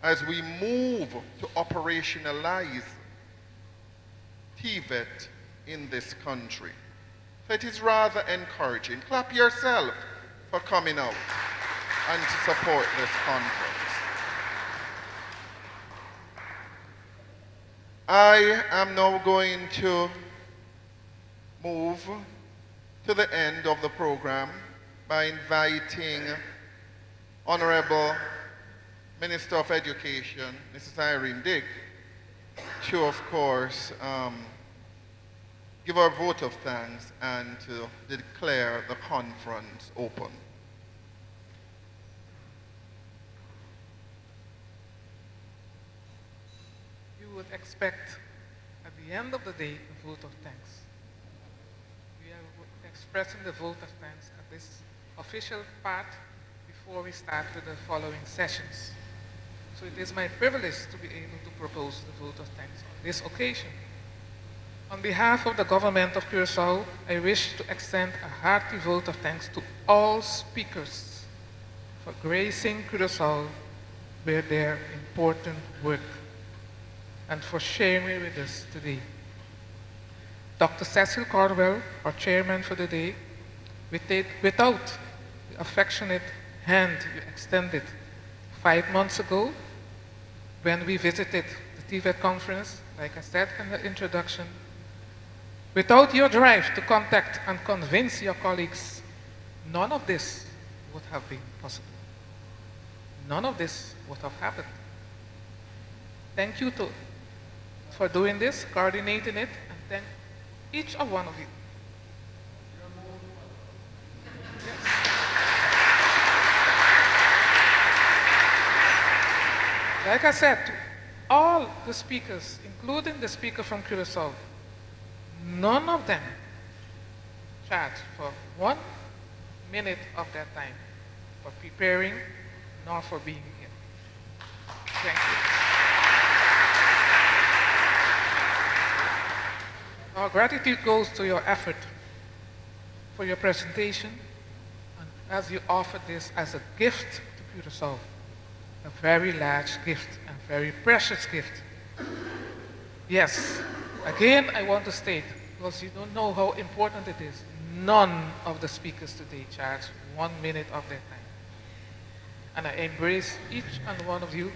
as we move to operationalize TVET in this country. So it is rather encouraging. Clap yourself for coming out and to support this conference. I am now going to move to the end of the program by inviting Honorable Minister of Education, Mrs. Irene Dick, to, of course, give our vote of thanks and to declare the conference open. You would expect at the end of the day a vote of thanks. We are expressing the vote of thanks at this official part before we start with the following sessions. So it is my privilege to be able to propose the vote of thanks on this occasion. On behalf of the government of Curaçao, I wish to extend a hearty vote of thanks to all speakers for gracing Curaçao with their important work and for sharing with us today. Dr. Cecil Cornwell, our chairman for the day, without the affectionate hand you extended 5 months ago when we visited the TVET conference, like I said in the introduction, without your drive to contact and convince your colleagues, none of this would have been possible. None of this would have happened. Thank you for doing this, coordinating it, and thank each of one of you. Like I said, to all the speakers, including the speaker from Curaçao, none of them charged for 1 minute of their time for preparing nor for being here. Thank you. Our gratitude goes to your effort for your presentation and as you offer this as a gift to Curaçao. A very large gift and very precious gift. Yes, again I want to state, because you don't know how important it is, none of the speakers today charged 1 minute of their time. And I embrace each and one of you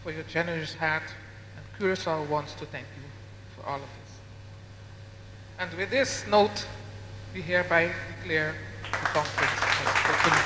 for your generous heart, and Curaçao wants to thank you for all of this. And with this note, we hereby declare the conference as open.